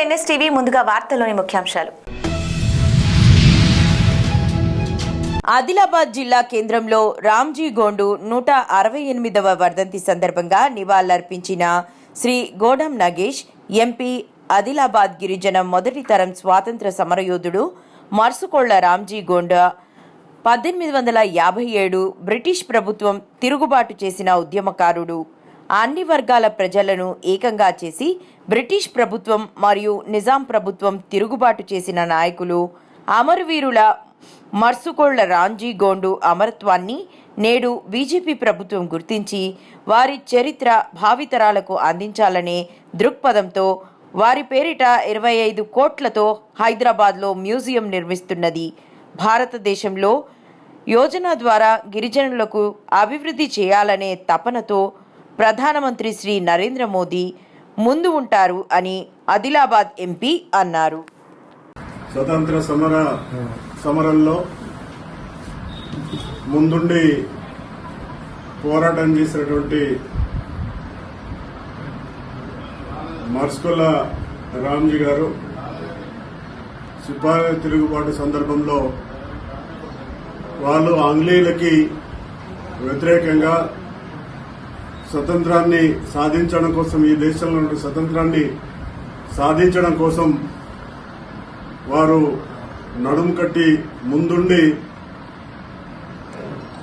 NSTV ముందుగా వార్తల్లోని ముఖ్యాంశాలు. ఆదిలాబాద్ జిల్లా కేంద్రంలో రామ్జీ గోండు 168వ వర్ధంతి సందర్భంగా నివాళులర్పించిన శ్రీ గోడం నగేష్ ఎంపీ, ఆదిలాబాద్ గిరిజన మొదటి తరం స్వాతంత్ర సమరయోధుడు మర్సుకోళ్ల రామ్జీ గోండు 1857 బ్రిటిష్ ప్రభుత్వం తిరుగుబాటు చేసిన ఉద్యమకారుడు. అన్ని వర్గాల ప్రజలను ఏకంగా చేసి బ్రిటిష్ ప్రభుత్వం మరియు నిజాం ప్రభుత్వం తిరుగుబాటు చేసిన నాయకులు. అమరవీరుల మర్సుకోళ్ల రామ్జీ గోండు అమరత్వాన్ని నేడు బీజేపీ ప్రభుత్వం గుర్తించి వారి చరిత్ర భావితరాలకు అందించాలనే దృక్పథంతో వారి పేరిట 25 కోట్లతో హైదరాబాద్లో మ్యూజియం నిర్మిస్తున్నది. భారతదేశంలో యోజన ద్వారా గిరిజనులకు అభివృద్ధి చేయాలనే తపనతో ప్రధానమంత్రి శ్రీ నరేంద్ర మోదీ ముందు ఉంటారు అని ఆదిలాబాద్ ఎంపీ అన్నారు. స్వతంత్ర సమరంలో ముందుండి పోరాటం చేసినటువంటి మర్సుకోళ్ల రామ్జీ గారు సిపాయిల తిరుగుబాటు సందర్భంలో వాళ్ళు ఆంగ్లేయులకి వ్యతిరేకంగా స్వతంత్రాన్ని సాధించడం కోసం, ఈ దేశంలో స్వతంత్రాన్ని సాధించడం కోసం వారు నడుము కట్టి ముందుండి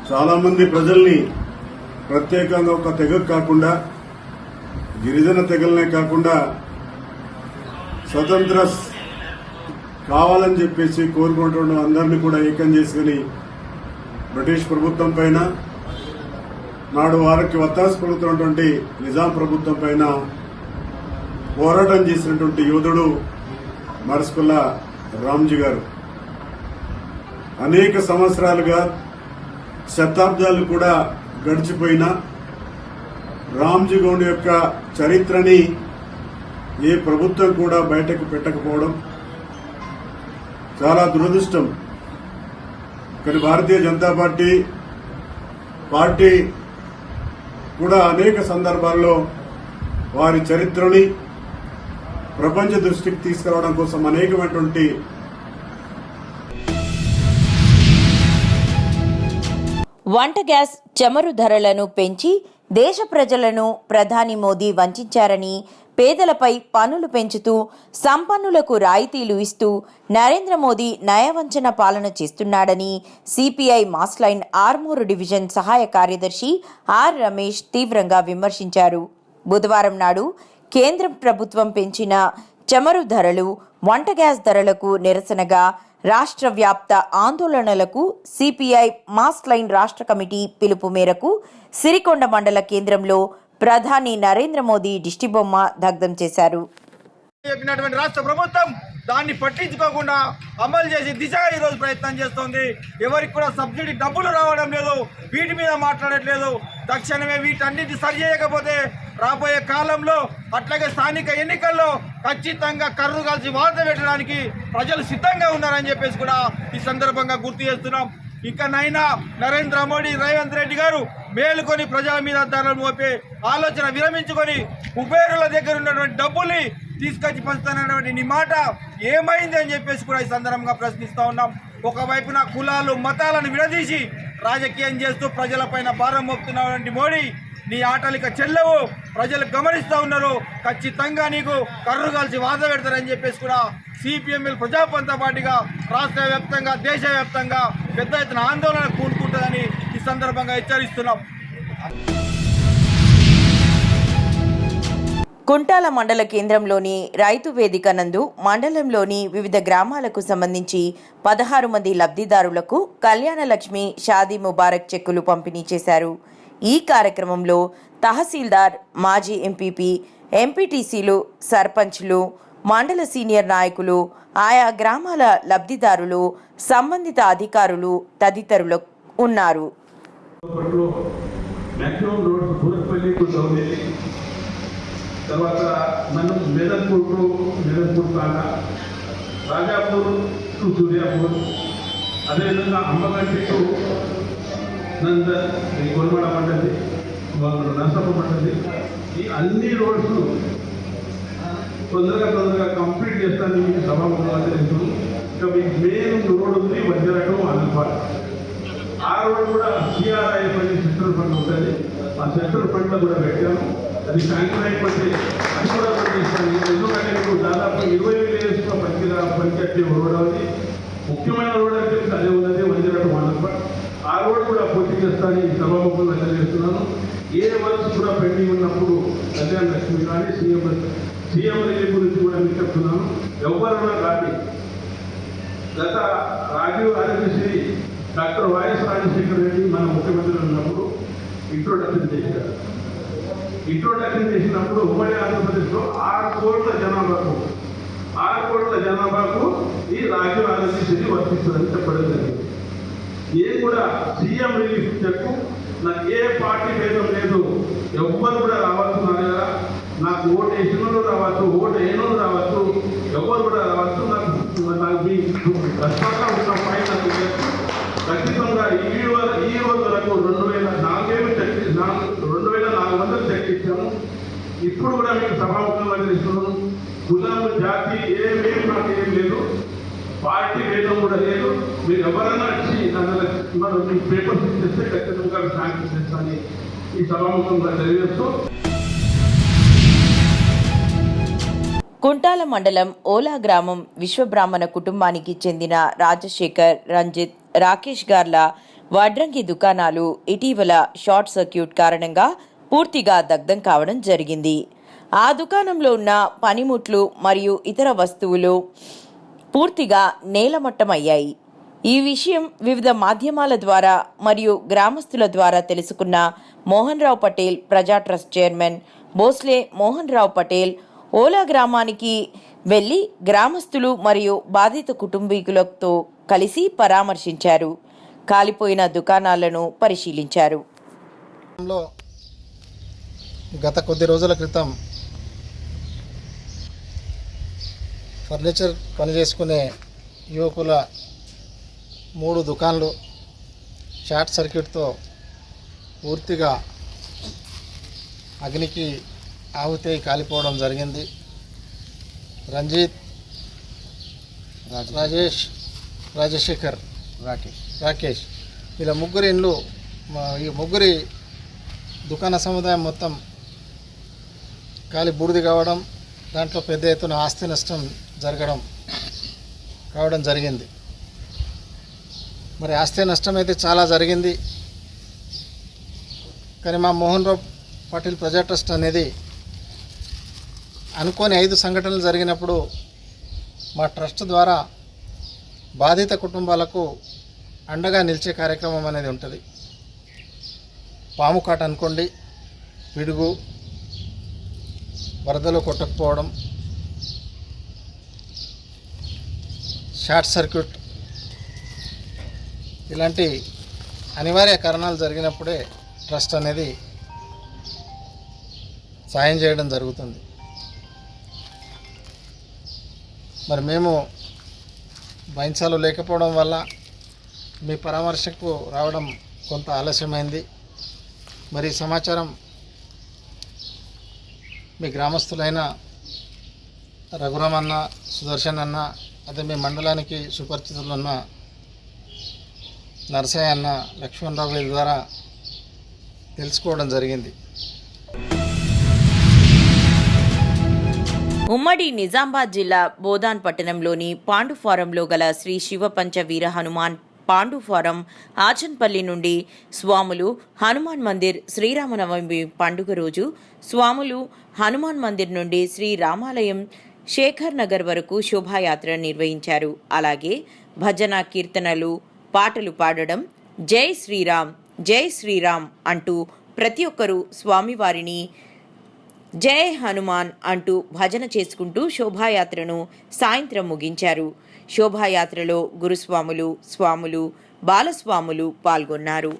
చాలా మంది ప్రజల్ని ప్రత్యేకంగా ఒక తెగ కాకుండా గిరిజన తెగలనే కాకుండా స్వతంత్ర కావాలని చెప్పేసి కోరుకుంటున్న అందరినీ కూడా ఏకం చేసుకుని బ్రిటిష్ ప్రభుత్వం పైన, నాడు వారికి వత్తాసు పలుకుతున్నటువంటి నిజాం ప్రభుత్వం పైన పోరాటం చేసినటువంటి యోధుడు మర్సుకోళ్ల రామ్జీ గారు. అనేక సంవత్సరాలుగా, శతాబ్దాలు కూడా గడిచిపోయినా రామ్జీ గోండు యొక్క చరిత్రని ఏ ప్రభుత్వం కూడా బయటకు పెట్టకపోవడం చాలా దురదృష్టం. కానీ భారతీయ జనతా పార్టీ కూడా అనేక సందర్భాల్లో వారి చరిత్రని ప్రపంచ దృష్టికి తీసుకురావడం కోసం అనేకమైనటువంటి వంట గ్యాస్ చమురు ధరలను పెంచి దేశ ప్రజలను ప్రధాని మోదీ వంచారని, పేదలపై పన్నులు పెంచుతూ సంపన్నులకు రాయితీలు ఇస్తూ నరేంద్ర మోదీ నయవంచన పాలన చేస్తున్నాడని సిపిఐ మాస్లైన్ ఆర్మూరు డివిజన్ సహాయ కార్యదర్శి ఆర్ రమేష్ తీవ్రంగా విమర్శించారు. బుధవారం నాడు కేంద్రం ప్రభుత్వం పెంచిన చమురు ధరలు, వంట గ్యాస్ ధరలకు నిరసనగా రాష్ట్ర వ్యాప్త ఆందోళనలకు సిపిఐ మాస్లైన్ రాష్ట్ర కమిటీ పిలుపు మేరకు సిరికొండ మండల కేంద్రంలో ప్రధాని నరేంద్ర మోదీ దిష్టిబొమ్మ దగ్ధం చేశారు. చెప్పినటువంటి రాష్ట్ర ప్రభుత్వం దాన్ని పట్టించుకోకుండా అమలు చేసి దిశగా ఈరోజు ప్రయత్నం చేస్తోంది. ఎవరికి కూడా సబ్సిడీ డబ్బులు రావడం లేదు, వీటి మీద మాట్లాడట్లేదు. తక్షణమే వీటన్నిటి సరి చేయకపోతే రాబోయే కాలంలో, అట్లాగే స్థానిక ఎన్నికల్లో ఖచ్చితంగా కర్రు కాల్చి వార్త పెట్టడానికి ప్రజలు సిద్ధంగా ఉన్నారని చెప్పేసి కూడా ఈ సందర్భంగా గుర్తు చేస్తున్నాం. ఇకనైనా నరేంద్ర మోడీ, రేవంత్ రెడ్డి గారు మేలుకొని ప్రజల మీద ధరలు మోపే ఆలోచన విరమించుకొని కుబేరుల దగ్గర ఉన్నటువంటి డబ్బుల్ని తీసుకొచ్చి పంచుతానన్నటువంటి నీ మాట ఏమైంది అని చెప్పేసి కూడా ఈ సందర్భంగా ప్రశ్నిస్తూ ఉన్నాం. ఒకవైపున కులాలు, మతాలను విడదీసి రాజకీయం చేస్తూ ప్రజలపైన భారం మోపుతున్నటువంటి మోడీ, నీ ఆటలిక చెల్లవు, ప్రజలు గమనిస్తూ ఉన్నారు. ఖచ్చితంగా నీకు కర్రు కాల్చి వాద పెడతారని చెప్పేసి కూడా సిపిఎంఎల్ ప్రజాపంత పార్టీగా రాష్ట్ర వ్యాప్తంగా, దేశవ్యాప్తంగా పెద్ద ఎత్తున ఆందోళన కూడుకుంటుందని ఈ సందర్భంగా హెచ్చరిస్తున్నాం. కుంటాల మండల కేంద్రంలోని రైతు వేదిక నందు మండలంలోని వివిధ గ్రామాలకు సంబంధించి 16 మంది లబ్ధిదారులకు కళ్యాణ లక్ష్మి, షాదీ ముబారక్ చెక్కులు పంపిణీ చేశారు. ఈ కార్యక్రమంలో తహసీల్దార్, మాజీ ఎంపీపీ, ఎంపీటీసీలు, సర్పంచ్లు, మండల సీనియర్ నాయకులు, ఆయా గ్రామాల లబ్ధిదారులు, సంబంధిత అధికారులు తదితరులు ఉన్నారు. తర్వాత మనం మెదన్పూర్ కాగా రాజాపూర్ టు సూర్యాపూర్, అదేవిధంగా అమ్మగంటి టు గొల్మడ మండలి, నర్సప్ప మండలి, ఈ అన్ని రోడ్స్ తొందరగా కంప్లీట్ చేస్తానని మీకు సభాముఖంగా తెలుస్తున్నాను. ఇంకా మీకు మెయిన్ రోడ్ ఉంది వజ్రఘట్టం ఆనందపాడు. ఆ రోడ్ కూడా సిఆర్ఐఎఫ్ అని సెంట్రల్ ఫండ్ ఉంటుంది. ఆ సెంట్రల్ ఫండ్లో కూడా పెట్టాము. అది శాంక్షన్ అయిపోతే అది కూడా పనిచేస్తాను. ఎందుకంటే మీకు దాదాపు 20 విలేజెస్లో పనిచేసే రోడ్ అది ముఖ్యమైన రోడ్ అంటే అదే ఉన్నది వజ్రఘట్టం ఆనందపాడు. ఆ రోడ్ కూడా పూర్తి చేస్తానని సభాముఖంగా తెలియజేస్తున్నాను. ఏ వర్క్స్ కూడా పెండింగ్ ఉన్నప్పుడు కళ్యాణ లక్ష్మి కానీ సీఎం రిలీఫ్ గురించి కూడా మీకు చెప్తున్నాను. ఎవరైనా కానీ గత రాజీవ్ ఆరోగ్యశ్రీ డాక్టర్ వైఎస్ రాజశేఖర రెడ్డి మన ముఖ్యమంత్రి ఉన్నప్పుడు ఇంట్రొడక్షన్ చేశారు. ఇంట్రొడక్షన్ చేసినప్పుడు ఉమ్మడి ఆంధ్రప్రదేశ్లో 6 కోట్ల జనాభాకు ఈ రాజీవ్ ఆరోగ్యశ్రీ వర్తిస్తుందని చెప్పడం జరిగింది. నేను కూడా సీఎం రిలీఫ్ చెక్కు నాకు ఏ పార్టీ భేదం లేదు, ఎవ్వరు కూడా రావచ్చు. నా దగ్గర నాకు ఓటు వేసినోళ్ళు రావచ్చు, ఓటు వేయనోళ్ళు రావచ్చు, ఎవరు కూడా రావచ్చు. నాకు మీ కష్టంగా ఉన్న పైన ఖచ్చితంగా ఈ రోజు వరకు 2,400 చెక్ ఇచ్చాము. ఇప్పుడు కూడా మీకు సభాముఖంగా తెలుస్తున్నాను. కులం జాతి ఏమేమి నాకు ఏం లేదు, పార్టీ భేదం కూడా లేదు. మీరు ఎవరైనా వచ్చి మనం మీకు పేపర్స్ ఇచ్చేస్తే ఖచ్చితంగా శాంక్షన్ చేస్తానని ఈ సభాముఖంగా తెలియజేస్తూ కుంటాల మండలం ఓలా గ్రామం విశ్వబ్రాహ్మణ కుటుంబానికి చెందిన రాజశేఖర్, రంజిత్, రాకేష్ గార్ల వడ్రంగి దుకాణాలు ఇటీవల షార్ట్ సర్క్యూట్ కారణంగా పూర్తిగా దగ్ధం కావడం జరిగింది. ఆ దుకాణంలో ఉన్న పనిముట్లు మరియు ఇతర వస్తువులు పూర్తిగా నేలమట్టమయ్యాయి. ఈ విషయం వివిధ మాధ్యమాల ద్వారా మరియు గ్రామస్తుల ద్వారా తెలుసుకున్న మోహన్ రావు పటేల్ ప్రజా ట్రస్ట్ చైర్మన్ భోస్లే మోహన్ రావు పటేల్ ఓలా గ్రామానికి వెళ్లి గ్రామస్తులు మరియు బాధిత కుటుంబీకులతో కలిసి పరామర్శించారు. కాలిపోయిన దుకాణాలను పరిశీలించారు. గత కొద్ది రోజుల క్రితం ఫర్నిచర్ పనిచేసుకునే యువకుల 3 దుకాన్లు షార్ట్ సర్క్యూట్తో పూర్తిగా అగ్నికి ఆహుతి కాలిపోవడం జరిగింది. రంజిత్, రాజశేఖర్, రాకేష్ వీళ్ళ ముగ్గురి ఇండ్లు, ఈ ముగ్గురి దుకాణ సముదాయం మొత్తం కాలి బూడిద కావడం, దాంట్లో పెద్ద ఎత్తున ఆస్తి నష్టం కావడం జరిగింది. మరి ఆస్తి నష్టం అయితే చాలా జరిగింది. కానీ మా మోహన్ రావు పటేల్ ప్రజా ట్రస్ట్ అనేది అనుకోని 5 సంఘటనలు జరిగినప్పుడు మా ట్రస్ట్ ద్వారా బాధిత కుటుంబాలకు అండగా నిలిచే కార్యక్రమం అనేది ఉంటుంది. పాము కాట అనుకోండి, పిడుగు, వరదలో కొట్టకపోవడం, షార్ట్ సర్క్యూట్ ఇలాంటి అనివార్య కారణాలు జరిగినప్పుడే ట్రస్ట్ అనేది సాయం చేయడం జరుగుతుంది. మరి మేము బైన్సాలో లేకపోవడం వల్ల మీ పరామర్శకు రావడం కొంత ఆలస్యమైంది. మరి సమాచారం మీ గ్రామస్తులైన రఘురామ్ అన్న, సుదర్శన్ అన్న, అదే మీ మండలానికి సుపరిచితులున్న నరసయ్య అన్న, లక్ష్మణరావు ద్వారా తెలుసుకోవడం జరిగింది. ఉమ్మడి నిజామాబాద్ జిల్లా బోధాన్ పట్టణంలోని పాండుఫారంలో గల శ్రీ శివపంచ వీర హనుమాన్ పాండుఫారం ఆచన్పల్లి నుండి స్వాములు హనుమాన్ మందిర్ శ్రీరామనవమి పండుగ రోజు స్వాములు హనుమాన్ మందిర్ నుండి శ్రీ రామాలయం శేఖర్ నగర్ వరకు శోభాయాత్ర నిర్వహించారు. అలాగే భజన, కీర్తనలు, పాటలు పాడడం, జై శ్రీరామ్ జై శ్రీరామ్ అంటూ ప్రతి ఒక్కరూ స్వామివారిని జై హనుమాన్ అంటూ భజన చేసుకుంటూ శోభాయాత్రను సాయంత్రం ముగించారు. శోభాయాత్రలో గురుస్వాములు, స్వాములు, బాలస్వాములు పాల్గొన్నారు.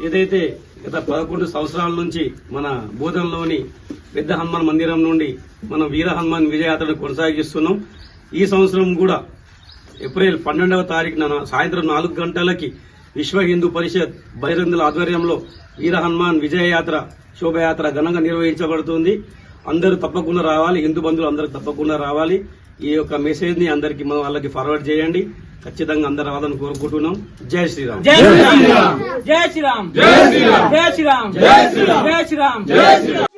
ఏదైతే గత 11 సంవత్సరాల నుంచి మన బోధనలోని పెద్ద హనుమాన్ మందిరం నుండి మనం వీర హనుమాన్ విజయయాత్రను కొనసాగిస్తున్నాం. ఈ సంవత్సరం కూడా ఏప్రిల్ 12వ తారీఖున సాయంత్రం 4 గంటలకి విశ్వ హిందూ పరిషత్ బహిరంగుల ఆధ్వర్యంలో వీర హనుమాన్ విజయయాత్ర శోభయాత్ర ఘనంగా నిర్వహించబడుతుంది. అందరూ తప్పకుండా రావాలి, హిందూ బంధువులు అందరూ తప్పకుండా రావాలి. ఈ యొక్క మెసేజ్ ని అందరికి మనం వాళ్ళకి ఫార్వర్డ్ చేయండి. ఖచ్చితంగా అందరు రావాలని కోరుకుంటున్నాం. జై శ్రీరామ్. జై శ్రీరామ్. జై శ్రీరామ్. జై శ్రీరామ్. జై శ్రీరామ్. జై శ్రీరామ్. జై శ్రీరామ్. జై శ్రీరామ్.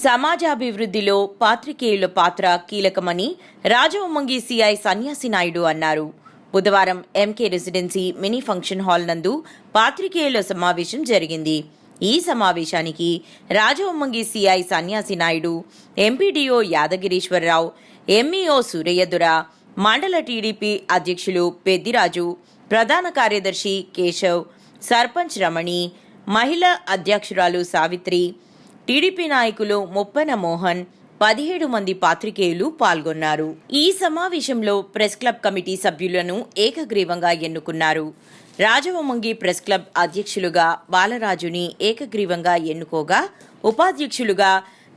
సమాజాభివృద్ధిలో పాత్రికేయుల పాత్ర కీలకమని రాజవొమ్మంగి సిఐ సన్యాసి నాయుడు అన్నారు. బుధవారం MK residency mini function hall నందు పాత్రికేయుల సమావేశం జరిగింది. ఈ సమావేశానికి Rajavommangi CI Sanyasi Naidu, MPDO Yadagiriswararao, MEO Surayyadora, మండల టీడీపీ అధ్యక్షులు పెద్దిరాజు, ప్రధాన కార్యదర్శి కేశవ్, సర్పంచ్ రమణి, మహిళా అధ్యక్షురాలు సావిత్రి, టీడీపీ నాయకులు ముప్పన మోహన్, 17 మంది పాత్రికేయులు పాల్గొన్నారు. ఈ సమావేశంలో ప్రెస్ క్లబ్ కమిటీ సభ్యులను ఏకగ్రీవంగా ఎన్నుకున్నారు. రాజవొమ్మంగి ప్రెస్ క్లబ్ అధ్యక్షులుగా బాలరాజుని ఏకగ్రీవంగా ఎన్నుకోగా, ఉపాధ్యక్షులుగా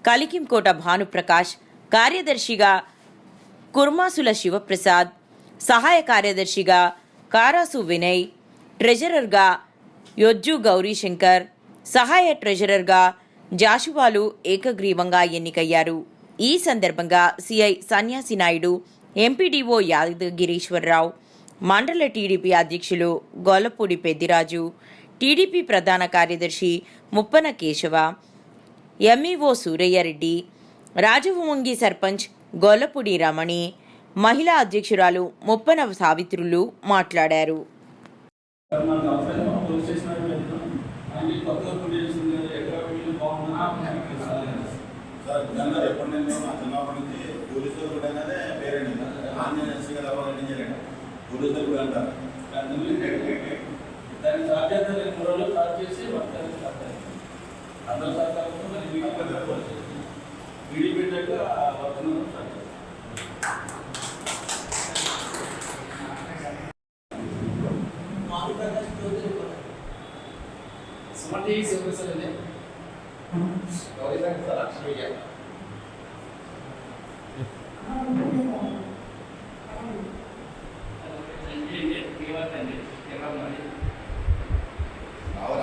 కలికింకోట భానుప్రకాష్, కార్యదర్శిగా కుర్మాసుల శివప్రసాద్, సహాయ కార్యదర్శిగా కారాసు వినయ్, ట్రెజరర్గా యొజ్జు గౌరీశంకర్, సహాయ ట్రెజరర్గా జాషువాలు ఏకగ్రీవంగా ఎన్నికయ్యారు. ఈ సందర్భంగా సిఐ సన్యాసి నాయుడు, ఎంపీడీఓ యాదగిరీశ్వరరావు, మండల టీడీపీ అధ్యక్షులు గొల్లపూడి పెద్దిరాజు, టీడీపీ ప్రధాన కార్యదర్శి ముప్పన కేశవ, ఎంఈఓ సూరయ్యారెడ్డి, రాజవొమ్మంగి సర్పంచ్ గొల్లపూడి రమణి, మహిళా అధ్యక్షురాలు ముప్పన సావిత్రులు మాట్లాడారు. చిన్నప్పటి నుంచి పోలీసులు కూడా పేరెంట్ ఆంజనేయ గారు పోలీసులు కూడా అంటారు. దాని సాధ్యత లేని మూడో స్టార్ట్ చేసి అందరూ టీడీపీ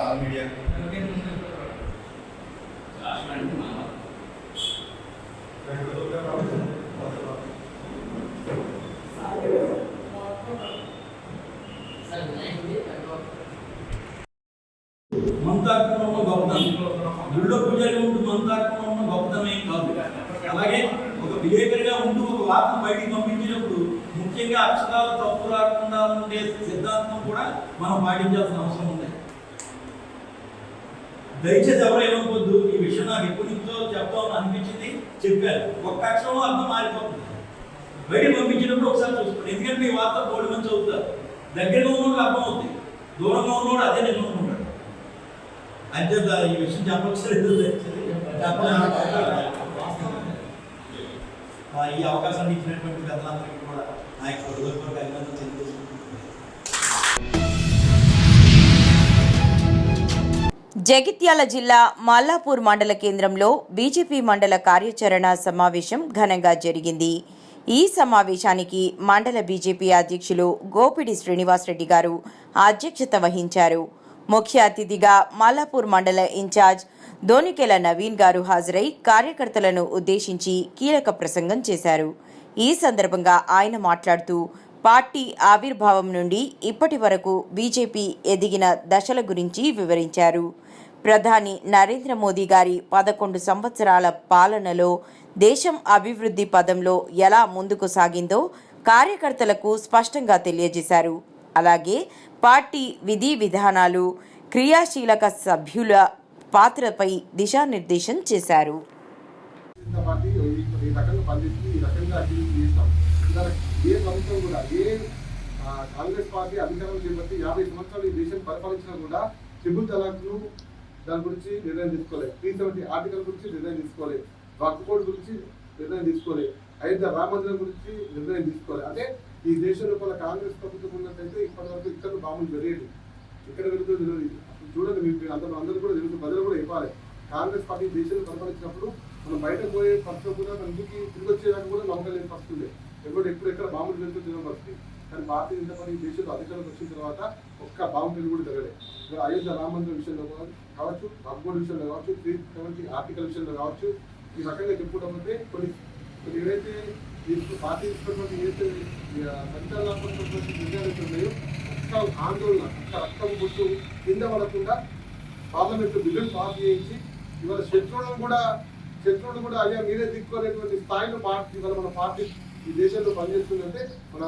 మీడియా మంతార్పణంలో గొప్పతనం, గుళ్ళో పూజలు ఉంటూ మంతార్పణంలో గొప్పతనం ఏం కాదు. అలాగే ఒక బిహేవియర్గా ఉంటూ ఒక వార్తను బయటికి పంపించినప్పుడు ముఖ్యంగా అక్షరాలు తప్పు రాకుండా ఉండే సిద్ధాంతం కూడా మనం పాటించాల్సిన అవసరం ఉంది. దయచేసి ఎవరు ఏమనుకోద్దు, ఈ విషయం నాకు ఎప్పటి నుంచో చెప్తామని అనిపించింది, చెప్పారు. ఒక్క అక్షరంలో అర్థం మారిపోతుంది. బయటికి పంపించినప్పుడు ఒకసారి చూసుకోండి. ఎందుకంటే ఈ వార్త కోడి మంది చదువుతారు. దగ్గరగా ఉన్నోడు అర్థం అవుతుంది, దూరంగా ఉన్నోడు అదే నిలబడుకుంటాడు. అంచేత ఈ విషయం చెప్పలేదు. ఈ అవకాశాన్ని ఇచ్చినటువంటి పెద్దలందరికీ కూడా నా యొక్క హృదయపూర్వక అభినందనలు తెలియజేస్తున్నాను. జగిత్యాల జిల్లా మల్లాపూర్ మండల కేంద్రంలో బీజేపీ మండల కార్యాచరణ సమావేశం ఘనంగా జరిగింది. ఈ సమావేశానికి మండల బీజేపీ అధ్యక్షులు గోపిడి శ్రీనివాసరెడ్డి గారు అధ్యక్షత వహించారు. ముఖ్య అతిథిగా మల్లాపూర్ మండల ఇన్ఛార్జ్ దోనికెల నవీన్ గారు హాజరై కార్యకర్తలను ఉద్దేశించి కీలక ప్రసంగం చేశారు. ఈ సందర్భంగా ఆయన మాట్లాడుతూ పార్టీ ఆవిర్భావం నుండి ఇప్పటి వరకు బీజేపీ ఎదిగిన దశల గురించి వివరించారు. ప్రధాని నరేంద్ర మోదీ గారి 11 సంవత్సరాల పాలనలో దేశం అభివృద్ధి పదంలో ఎలా ముందుకు సాగిందో కార్యకర్తలకు స్పష్టంగా తెలియజేశారు. అలాగే పార్టీ విధి విధానాలు, క్రియాశీలక సభ్యుల పాత్రపై దిశానిర్దేశం చేశారు. ఏ ప్రభుత్వం కూడా కాంగ్రెస్ పార్టీ అధికారం చేపట్టి 50 సంవత్సరాలు ఈ దేశం పరిపాలించినా కూడా ట్రిపుల్ తలాక్ను దాని గురించి నిర్ణయం తీసుకోలేదు, 370 ఆర్టికల్ గురించి నిర్ణయం తీసుకోలేదు, వక్ఫ్ కోడ్ గురించి నిర్ణయం తీసుకోలేదు, అయోధ్య రామ మందిరం గురించి నిర్ణయం తీసుకోలేదు. అంటే ఈ దేశం లోపల కాంగ్రెస్ ప్రభుత్వం ఉన్నట్టయితే ఇప్పటి వరకు ఇక్కడ బాంబులు జరిగేది, ఇక్కడ వెళుతూ తెలియదు. చూడండి, మీకు అందరూ కూడా తెలుసు, ప్రజలు కూడా ఇవ్వాలి. కాంగ్రెస్ పార్టీ దేశాన్ని పరిపాలించినప్పుడు మనం బయట పోయే పరిస్థితి కూడా మన ఇంటికి తిరిగి వచ్చేదానికి కూడా నమ్మకం లేని పరిస్థితుంది. ఎప్పుడు ఎక్కడ బాంబులు వెళ్తూ తిన పరిస్థితి. కానీ భారతీయ జనతా పార్టీ దేశంలో అధికారంలోకి వచ్చిన తర్వాత ఒక్క బాంబు పెళ్లి కూడా జరగలేదు. అయోధ్య రామ మందిరం విషయంలో కావచ్చు, వక్ఫ్ బోర్డు విషయంలో కావచ్చు, 370 ఆర్టికల్ విషయంలో కావచ్చు, ఈ రకంగా చెప్పుకోవడం కొన్ని ఏదైతే పార్టీ తీసుకున్నటువంటి ఏదైతే సంచలనాత్మకమైనటువంటి నిర్ణయాలు ఉన్నాయో ఒక్క ఆందోళన, ఒక్క రక్తం బొట్టు కింద పడకుండా పార్లమెంట్ బిల్లులు పాస్ చేయించి ఇవాళ శత్రువులు కూడా అయ్యా మీరే దిక్కునేటువంటి స్థాయిలో ఇవాళ మన పార్టీ ఈ దేశంలో పనిచేస్తుందంటే మన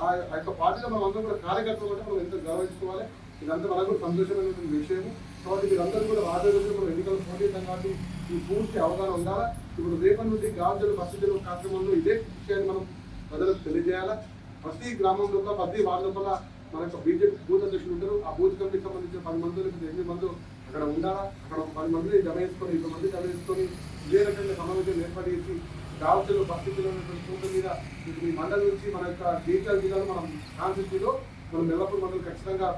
ఆ యొక్క పార్టీలో మనం అందరం కూడా కార్యకర్తలు అంటే మనం ఎంతో గౌరవించుకోవాలి. ఇదంతా మనకు సంతోషమైనటువంటి విషయము. కాబట్టి మీరందరూ కూడా రాబోయే రోజుల్లో మనం ఎన్నికలు పోటీస్తాం కాబట్టి ఈ పూర్తి అవగాహన ఉండాలా. ఇప్పుడు రేపటి నుండి గాజులు మసీదులు కార్యక్రమంలో ఇదే విషయాన్ని మనం ప్రజలకు తెలియజేయాలా. ప్రతి గ్రామంలో ప్రతి వార్డు లోపల మన యొక్క బీజేపీ బూత్ అధ్యక్షులు ఉంటారు. ఆ బూత్ కమిటీకి సంబంధించిన 10 మంది 8 మంది అక్కడ ఉండాలా. అక్కడ 10 మందిని జమ చేసుకొని 20 మంది జమ చేసుకొని ఇదే రకంగా సమావేశం ఏర్పాటు చేసి గాజులు పరిస్థితులు ఉన్నటువంటి చోట్ల మీద ఈ మండలి నుంచి మన యొక్క జగిత్యాల జిల్లాలో మనం కాన్స్టిట్యూలో మనం మెల్లపూర్ మండలి ఖచ్చితంగా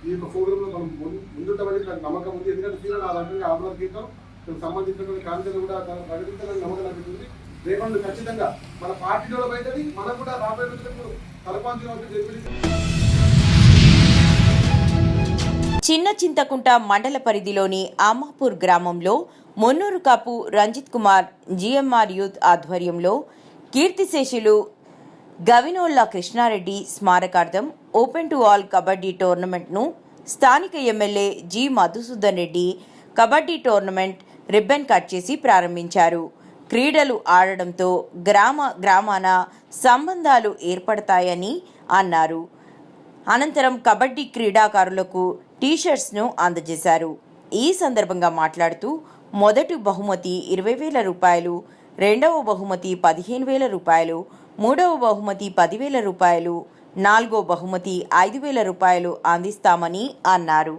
ఈ యొక్క ప్రోగ్రాంలో మనం ముందుంటామని నాకు నమ్మకం ఉంది. ఎందుకంటే తీవ్ర ఆ రకంగా ఆమోద గీతం సంబంధించినటువంటి కార్యక్రమం కూడా ప్రకటించాలని నమ్మకం అనిపిస్తుంది. రేపటి ఖచ్చితంగా మన పార్టీలో బయటది మనం కూడా రాబోయే రోజులకు తలపాంచి చిన్న చింతకుంట మండల పరిధిలోని అమ్మాపూర్ గ్రామంలో మున్నూరు కాపు రంజిత్ కుమార్ జిఎంఆర్ యూత్ ఆధ్వర్యంలో కీర్తిశేషులు గవినోళ్ల కృష్ణారెడ్డి స్మారకార్థం ఓపెన్ టు ఆల్ కబడ్డీ టోర్నమెంట్ను స్థానిక MLA G Madhusudan Reddy kabaddi tournament ribbon cut చేసి ప్రారంభించారు. క్రీడలు ఆడడంతో గ్రామాన సంబంధాలు ఏర్పడతాయని అన్నారు. అనంతరం కబడ్డీ క్రీడాకారులకు టీషర్ట్స్ను అందజేశారు. ఈ సందర్భంగా మాట్లాడుతూ మొదటి బహుమతి 20,000 రూపాయలు, రెండవ బహుమతి 15,000 రూపాయలు, మూడవ బహుమతి 10,000 రూపాయలు, నాలుగో బహుమతి 5,000 రూపాయలు అందిస్తామని అన్నారు.